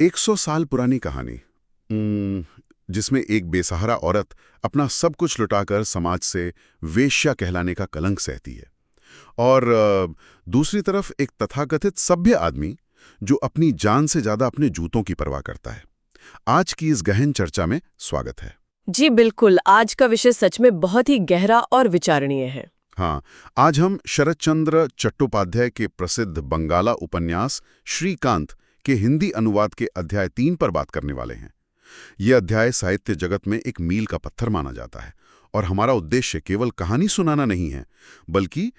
100 साल पुरानी कहानी। जिसमें एक बेसहारा औरत अपना सब कुछ लुटाकर समाज से वेश्या कहलाने का कलंक सहती है, और दूसरी तरफ एक तथाकथित सभ्य आदमी जो अपनी जान से ज्यादा अपने जूतों की परवाह करता है। आज की इस गहन चर्चा में स्वागत है। जी बिल्कुल, आज का विषय सच में बहुत ही गहरा और विचारणीय है। हाँ, आज हम शरत चंद्र चट्टोपाध्याय के प्रसिद्ध बंगाला उपन्यास श्रीकांत के हिंदी अनुवाद के अध्याय 3 पर बात करने वाले हैं। यह अध्याय साहित्य जगत में एक मील का पत्थर माना जाता है, और हमारा उद्देश्य केवल कहानी सुनाना नहीं है, बल्कि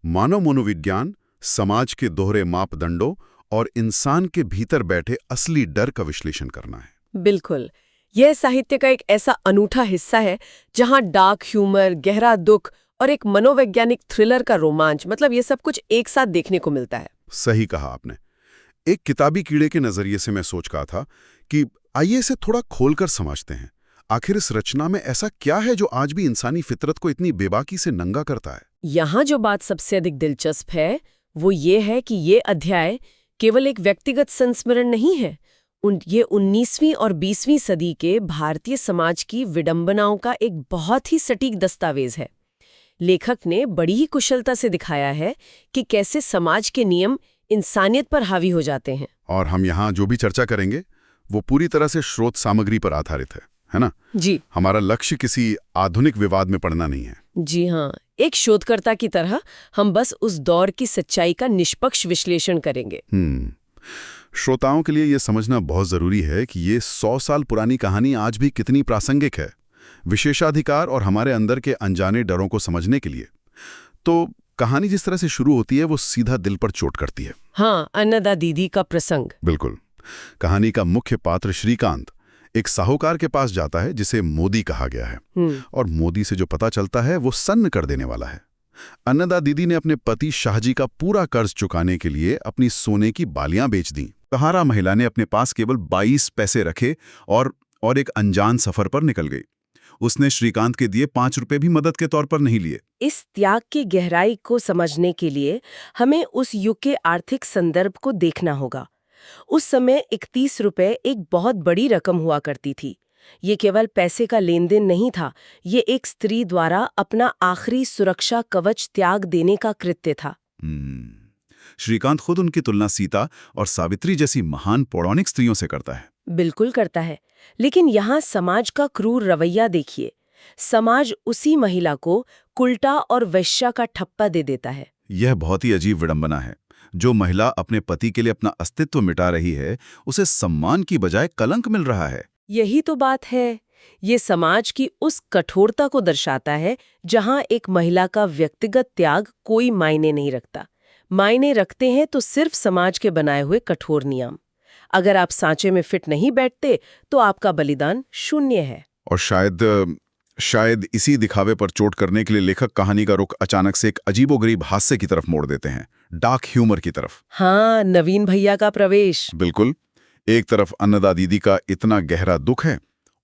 मानव मनोविज्ञान, समाज के दोहरे मापदंडों और इंसान के भीतर बैठे असली डर का विश्लेषण करना है। बिल्कुल, यह साहित्य का एक ऐसा अनूठा हिस्सा है जहां डार्क ह्यूमर, गहरा दुख और एक मनोवैज्ञानिक थ्रिलर का रोमांच, मतलब ये सब कुछ एक साथ देखने को मिलता है। सही कहा आपने। एक किताबी कीड़े के नजरिए से मैं सोच रहा था कि आइए इसे थोड़ा खोलकर समझते हैं। आखिर इस रचना में ऐसा क्या है जो आज भी इंसानी फितरत को इतनी बेबाकी से नंगा करता है? यहाँ जो बात सबसे अधिक दिलचस्प है वो ये है कि ये अध्याय केवल एक व्यक्तिगत संस्मरण नहीं है। ये 19वीं और 20वीं सदी के भारतीय समाज की विडंबनाओं का एक बहुत ही सटीक दस्तावेज है। लेखक ने बड़ी ही कुशलता से दिखाया है कि कैसे समाज के नियम इंसानियत पर हावी हो जाते हैं। और हम यहाँ जो भी चर्चा करेंगे वो पूरी तरह से स्रोत सामग्री पर आधारित है ना? जी, हमारा लक्ष्य किसी आधुनिक विवाद में पड़ना नहीं है। जी हाँ, एक शोधकर्ता की तरह हम बस उस दौर की सच्चाई का निष्पक्ष विश्लेषण करेंगे। श्रोताओं के लिए यह समझना बहुत जरूरी है कि ये 100 साल पुरानी कहानी आज भी कितनी प्रासंगिक है, विशेषाधिकार और हमारे अंदर के अनजाने डरों को समझने के लिए। तो कहानी जिस तरह से शुरू होती है वो सीधा दिल पर चोट करती है। हाँ, अन्नदा दीदी का प्रसंग। बिल्कुल। कहानी का मुख्य पात्र श्रीकांत एक साहूकार के पास जाता है जिसे मोदी कहा गया है, और मोदी से जो पता चलता है वो सन्न कर देने वाला है। अन्नदा दीदी ने अपने पति शाहजी का पूरा कर्ज चुकाने के लिए अपनी सोने की बालियां बेच दी। सहारा महिला ने अपने पास केवल 22 पैसे रखे और एक अनजान सफर पर निकल गई। उसने श्रीकांत के दिए 5 रुपए भी मदद के तौर पर नहीं लिए। इस त्याग की गहराई को समझने के लिए हमें उस युग के आर्थिक संदर्भ को देखना होगा। उस समय 31 रुपए एक बहुत बड़ी रकम हुआ करती थी। ये केवल पैसे का लेन देन नहीं था, ये एक स्त्री द्वारा अपना आखिरी सुरक्षा कवच त्याग देने का कृत्य था। श्रीकांत खुद उनकी तुलना सीता और सावित्री जैसी महान पौराणिक स्त्रियों से करता है। बिल्कुल करता है, लेकिन यहाँ समाज का क्रूर रवैया देखिए। समाज उसी महिला को कुल्टा और वैश्या का ठप्पा दे देता है। यह बहुत ही अजीब विडंबना है। जो महिला अपने पति के लिए अपना अस्तित्व मिटा रही है, उसे सम्मान की बजाय कलंक मिल रहा है। यही तो बात है। ये समाज की उस कठोरता को दर्शाता है जहां एक महिला का व्यक्तिगत त्याग कोई मायने नहीं रखता। मायने रखते हैं तो सिर्फ समाज के बनाए हुए कठोर नियम। अगर आप सांचे में फिट नहीं बैठते तो आपका बलिदान शून्य है। और शायद इसी दिखावे पर चोट करने के लिए लेखक कहानी का रुख अचानक से एक अजीबोगरीब हास्य की तरफ मोड़ देते हैं, डार्क ह्यूमर की तरफ। हाँ, नवीन भैया का प्रवेश। बिल्कुल। एक तरफ अन्नदा दीदी का इतना गहरा दुख है,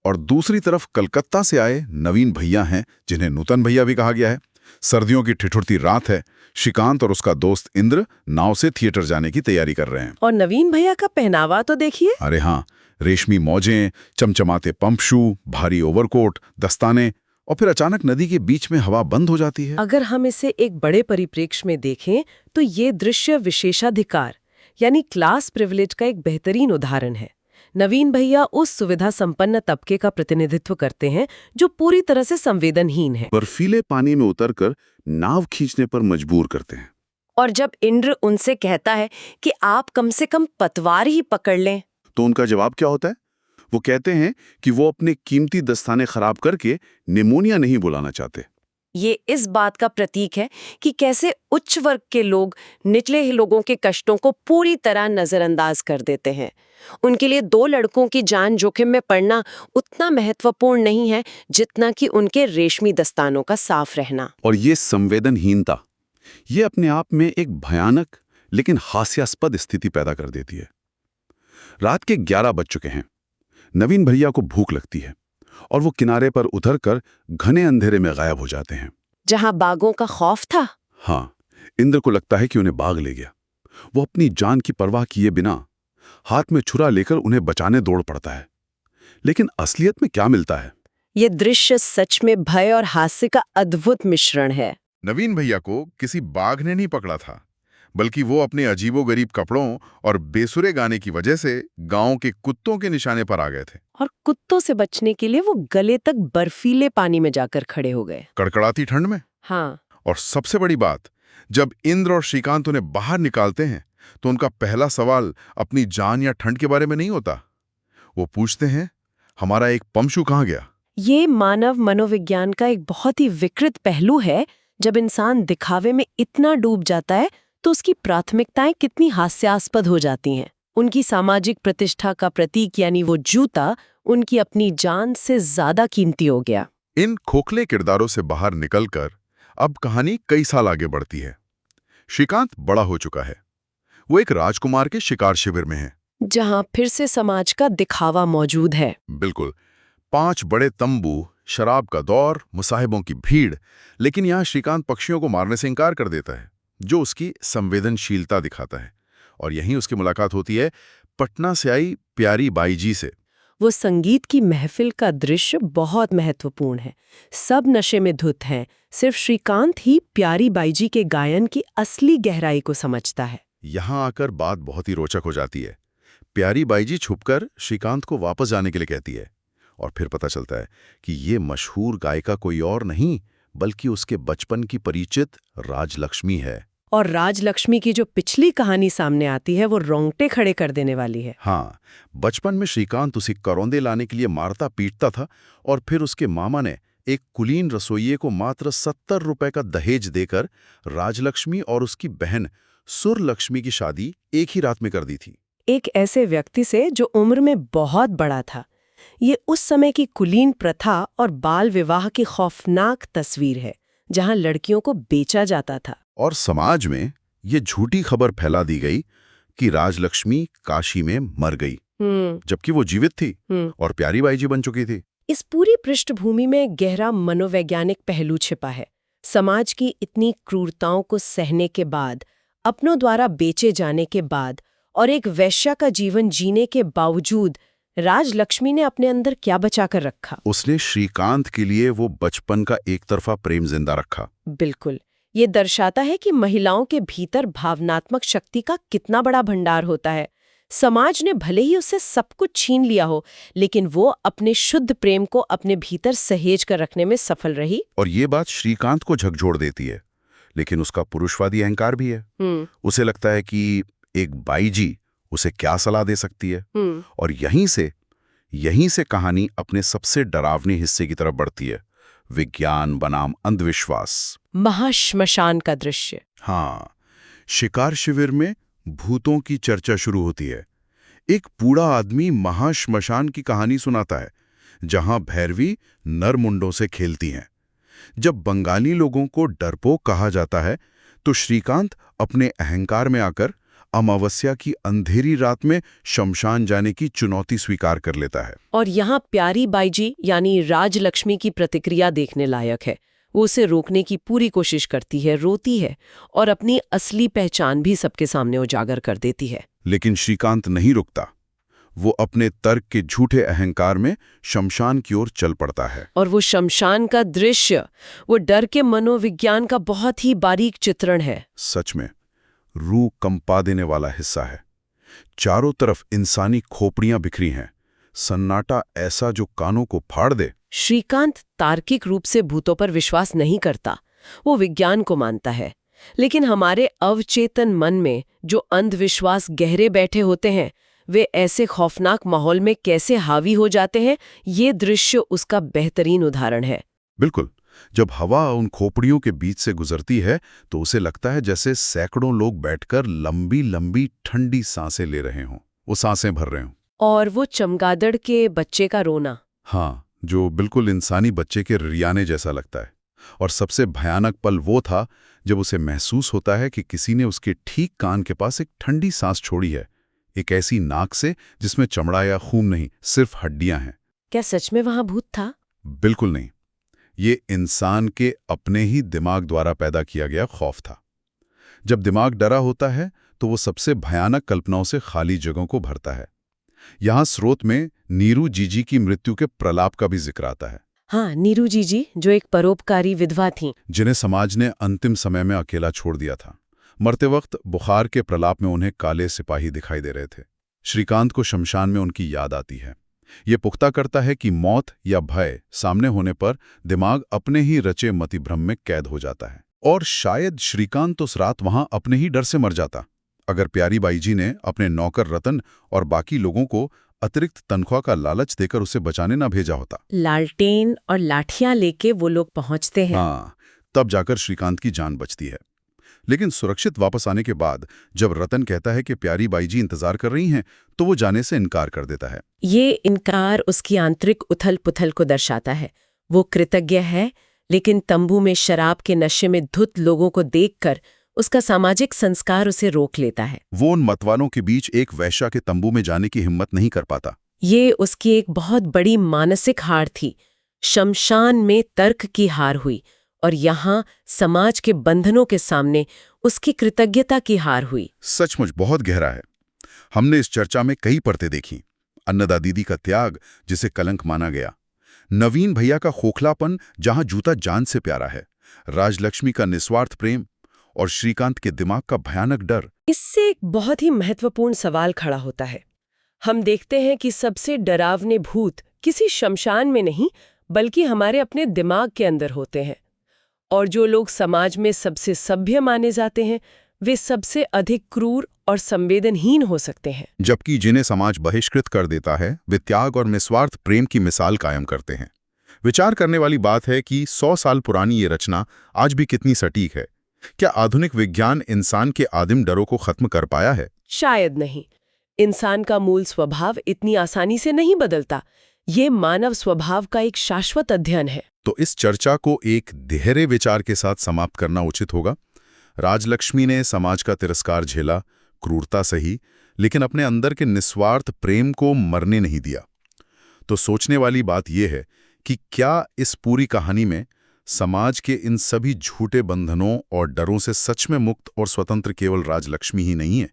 और दूसरी तरफ कलकत्ता से आए नवीन भैया हैं, जिन्हें नूतन भैया भी कहा गया है। सर्दियों की ठिठुरती रात है। श्रीकांत और उसका दोस्त इंद्र नाव से थिएटर जाने की तैयारी कर रहे हैं। और नवीन भैया का पहनावा तो देखिए। अरे हाँ, रेशमी मौजें, चमचमाते पंप शू, भारी ओवरकोट, दस्ताने, और फिर अचानक नदी के बीच में हवा बंद हो जाती है। अगर हम इसे एक बड़े परिप्रेक्ष्य में देखें तो ये दृश्य विशेषाधिकार यानी क्लास प्रिविलेज का एक बेहतरीन उदाहरण है। नवीन भैया उस सुविधा संपन्न तबके का प्रतिनिधित्व करते हैं जो पूरी तरह से संवेदनहीन है। बर्फीले पानी में उतरकर नाव खींचने पर मजबूर करते हैं। और जब इंद्र उनसे कहता है कि आप कम से कम पतवार ही पकड़ लें, तो उनका जवाब क्या होता है? वो कहते हैं कि वो अपने कीमती दस्ताने खराब करके निमोनिया नहीं बुलाना चाहते। ये इस बात का प्रतीक है कि कैसे उच्च वर्ग के लोग निचले लोगों के कष्टों को पूरी तरह नजरअंदाज कर देते हैं। उनके लिए 2 लड़कों की जान जोखिम में पड़ना उतना महत्वपूर्ण नहीं है जितना कि उनके रेशमी दस्तानों का साफ रहना। और ये संवेदनहीनता, ये अपने आप में एक भयानक लेकिन हास्यास्पद स्थिति पैदा कर देती है। रात के 11 बज चुके हैं। नवीन भैया को भूख लगती है और वो किनारे पर उतरकर घने अंधेरे में गायब हो जाते हैं। जहां बाघों का खौफ था। हाँ, इंद्र को लगता है कि उन्हें बाघ ले गया। वो अपनी जान की परवाह किए बिना हाथ में छुरा लेकर उन्हें बचाने दौड़ पड़ता है। लेकिन असलियत में क्या मिलता है? ये दृश्य सच में भय और हास्य का अद्भुत मिश्रण है। नवीन भैया को किसी बाघ ने नहीं पकड़ा था, बल्कि वो अपने अजीबोगरीब कपड़ों और बेसुरे गाने की वजह से गांव के कुत्तों के निशाने पर आ गए थे। और कुत्तों से बचने के लिए वो गले तक बर्फीले पानी में जाकर खड़े हो गए। कड़कड़ाती ठंड में। हाँ। और सबसे बड़ी बात, जब इंद्र और श्रीकांत उन्हें बाहर निकालते हैं तो उनका पहला सवाल अपनी जान या ठंड के बारे में नहीं होता। वो पूछते हैं, हमारा एक पमशु कहाँ गया? ये मानव मनोविज्ञान का एक बहुत ही विकृत पहलू है। जब इंसान दिखावे में इतना डूब जाता है तो उसकी प्राथमिकताएं कितनी हास्यास्पद हो जाती हैं। उनकी सामाजिक प्रतिष्ठा का प्रतीक यानी वो जूता उनकी अपनी जान से ज्यादा कीमती हो गया। इन खोखले किरदारों से बाहर निकलकर अब कहानी कई साल आगे बढ़ती है। श्रीकांत बड़ा हो चुका है। वो एक राजकुमार के शिकार शिविर में है, जहां फिर से समाज का दिखावा मौजूद है। बिल्कुल। 5 बड़े तंबू, शराब का दौर, मुसाहिबों की भीड़। लेकिन यहाँ श्रीकांत पक्षियों को मारने से इंकार कर देता है, जो उसकी संवेदनशीलता दिखाता है। और यहीं उसकी मुलाकात होती है पटना से आई प्यारी बाई जी से। वो संगीत की महफिल का दृश्य बहुत महत्वपूर्ण है। सब नशे में धुत हैं। सिर्फ श्रीकांत ही प्यारी बाई जी के गायन की असली गहराई को समझता है। यहाँ आकर बात बहुत ही रोचक हो जाती है। प्यारी बाई जी छुपकर श्रीकांत को वापस जाने के लिए कहती है, और फिर पता चलता है कि ये मशहूर गायिका कोई और नहीं बल्कि उसके बचपन की परिचित राजलक्ष्मी है। और राजलक्ष्मी की जो पिछली कहानी सामने आती है वो रोंगटे खड़े कर देने वाली है। हाँ, बचपन में श्रीकांत उसे करौंदे लाने के लिए मारता पीटता था, और फिर उसके मामा ने एक कुलीन रसोइये को मात्र 70 रुपए का दहेज देकर राजलक्ष्मी और उसकी बहन सुरलक्ष्मी की शादी एक ही रात में कर दी थी। एक ऐसे व्यक्ति से जो उम्र में बहुत बड़ा था। ये उस समय की कुलीन प्रथा और बाल विवाह की खौफनाक तस्वीर है, जहां लड़कियों को बेचा जाता था। और समाज में ये झूठी खबर फैला दी गई कि राजलक्ष्मी काशी में मर गई, जबकि वो जीवित थी और प्यारी बाई जी बन चुकी थी। इस पूरी पृष्ठभूमि में गहरा मनोवैज्ञानिक पहलू छिपा है। समाज की इतनी क्रूरताओं को सहने के बाद, अपनों द्वारा बेचे जाने के बाद और एक वैश्या का जीवन जीने के बावजूद राजलक्ष्मी ने अपने अंदर क्या बचा कर रखा? उसने श्रीकांत के लिए वो बचपन का एक तरफा प्रेम जिंदा रखा। बिल्कुल। ये दर्शाता है कि महिलाओं के भीतर भावनात्मक शक्ति का कितना बड़ा भंडार होता है। समाज ने भले ही उससे सब कुछ छीन लिया हो, लेकिन वो अपने शुद्ध प्रेम को अपने भीतर सहेज कर रखने में सफल रही। और ये बात श्रीकांत को झकझोर देती है, लेकिन उसका पुरुषवादी अहंकार भी है। उसे लगता है कि एक बाई जी उसे क्या सलाह दे सकती है। और यहीं से कहानी अपने सबसे डरावने हिस्से की तरफ बढ़ती है, विज्ञान बनाम अंधविश्वास। महाश्मशान का दृश्य। हाँ, शिकार शिविर में भूतों की चर्चा शुरू होती है। एक बूढ़ा आदमी महाश्मशान की कहानी सुनाता है, जहां भैरवी नरमुंडों से खेलती हैं। जब बंगाली लोगों को डरपोक कहा जाता है, तो श्रीकांत अपने अहंकार में आकर अमावस्या की अंधेरी रात में शमशान जाने की चुनौती स्वीकार कर लेता है। और यहाँ प्यारी बाई जी यानी राजलक्ष्मी की प्रतिक्रिया देखने लायक है। वो उसे रोकने की पूरी कोशिश करती है, रोती है और अपनी असली पहचान भी सबके सामने उजागर कर देती है। लेकिन श्रीकांत नहीं रुकता। वो अपने तर्क के झूठे अहंकार में शमशान की ओर चल पड़ता है। और वो शमशान का दृश्य, वो डर के मनोविज्ञान का बहुत ही बारीक चित्रण है। सच में रूह कंपा देने वाला हिस्सा है। चारों तरफ इंसानी खोपड़ियां बिखरी हैं, सन्नाटा ऐसा जो कानों को फाड़ दे। श्रीकांत तार्किक रूप से भूतों पर विश्वास नहीं करता, वो विज्ञान को मानता है। लेकिन हमारे अवचेतन मन में जो अंधविश्वास गहरे बैठे होते हैं, वे ऐसे खौफनाक माहौल में कैसे हावी हो जाते हैं, ये दृश्य उसका बेहतरीन उदाहरण है। बिल्कुल। जब हवा उन खोपड़ियों के बीच से गुजरती है तो उसे लगता है जैसे सैकड़ों लोग बैठकर लंबी लंबी ठंडी सांसें ले रहे हों, वो सांसें भर रहे हों। और वो चमगादड़ के बच्चे का रोना, हाँ, जो बिल्कुल इंसानी बच्चे के रियाने जैसा लगता है। और सबसे भयानक पल वो था जब उसे महसूस होता है कि किसी ने उसके ठीक कान के पास एक ठंडी सांस छोड़ी है, एक ऐसी नाक से जिसमें चमड़ा या खून नहीं, सिर्फ हड्डियां हैं। क्या सच में वहां भूत था? बिल्कुल नहीं। ये इंसान के अपने ही दिमाग द्वारा पैदा किया गया खौफ था। जब दिमाग डरा होता है तो वो सबसे भयानक कल्पनाओं से खाली जगहों को भरता है। यहाँ स्रोत में नीरू जीजी की मृत्यु के प्रलाप का भी जिक्र आता है। हाँ, नीरू जीजी जो एक परोपकारी विधवा थीं। जिन्हें समाज ने अंतिम समय में अकेला छोड़ दिया था। मरते वक्त बुखार के प्रलाप में उन्हें काले सिपाही दिखाई दे रहे थे। श्रीकांत को शमशान में उनकी याद आती है। ये पुख्ता करता है कि मौत या भय सामने होने पर दिमाग अपने ही रचे मतिभ्रम में कैद हो जाता है। और शायद श्रीकांत उस रात वहां अपने ही डर से मर जाता, अगर प्यारी बाई जी ने अपने नौकर रतन और बाकी लोगों को अतिरिक्त तनख्वाह का लालच देकर उसे बचाने ना भेजा होता। लालटेन और लाठियां लेके वो लोग पहुंचते हैं। हाँ, तब जाकर श्रीकांत की जान बचती है। लेकिन सुरक्षित वापस आने के बाद जब रतन कहता है कि प्यारी बाई जी इंतजार कर रही हैं, तो वो जाने से इनकार कर देता है। ये इनकार उसकी आंतरिक उथल-पुथल को दर्शाता है। वो कृतज्ञ है, लेकिन तंबू में शराब के नशे में धुत लोगों को देखकर उसका सामाजिक संस्कार उसे रोक लेता है। वो उन मतवालों के बीच एक वैश्या के तंबू में जाने की हिम्मत नहीं कर पाता। ये उसकी एक बहुत बड़ी मानसिक हार थी। शमशान में तर्क की हार हुई और यहाँ समाज के बंधनों के सामने उसकी कृतज्ञता की हार हुई। सचमुच बहुत गहरा है। हमने इस चर्चा में कई परतें देखी। अन्नदा दीदी का त्याग, जिसे कलंक माना गया। नवीन भैया का खोखलापन, जहां जूता जान से प्यारा है। राजलक्ष्मी का निस्वार्थ प्रेम और श्रीकांत के दिमाग का भयानक डर। इससे एक बहुत ही महत्वपूर्ण सवाल खड़ा होता है। हम देखते हैं कि सबसे डरावने भूत किसी शमशान में नहीं, बल्कि हमारे अपने दिमाग के अंदर होते हैं। और जो लोग समाज में सबसे सभ्य माने जाते हैं, वे सबसे अधिक क्रूर और संवेदनहीन हो सकते हैं। जबकि जिन्हें समाज बहिष्कृत कर देता है, वे त्याग और निस्वार्थ प्रेम की मिसाल कायम करते हैं। विचार करने वाली बात है कि 100 साल पुरानी ये रचना आज भी कितनी सटीक है। क्या आधुनिक विज्ञान इंसान के आदिम डरों को खत्म कर पाया है? शायद नहीं। इंसान का मूल स्वभाव इतनी आसानी से नहीं बदलता। ये मानव स्वभाव का एक शाश्वत अध्ययन है। तो इस चर्चा को एक गहरे विचार के साथ समाप्त करना उचित होगा। राजलक्ष्मी ने समाज का तिरस्कार झेला, क्रूरता सही, लेकिन अपने अंदर के निस्वार्थ प्रेम को मरने नहीं दिया। तो सोचने वाली बात यह है कि क्या इस पूरी कहानी में समाज के इन सभी झूठे बंधनों और डरों से सच में मुक्त और स्वतंत्र केवल राजलक्ष्मी ही नहीं है?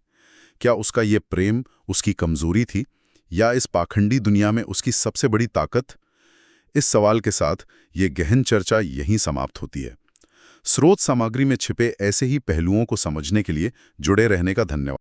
क्या उसका ये प्रेम उसकी कमजोरी थी, या इस पाखंडी दुनिया में उसकी सबसे बड़ी ताकत? इस सवाल के साथ ये गहन चर्चा यहीं समाप्त होती है। स्रोत सामग्री में छिपे ऐसे ही पहलुओं को समझने के लिए जुड़े रहने का धन्यवाद।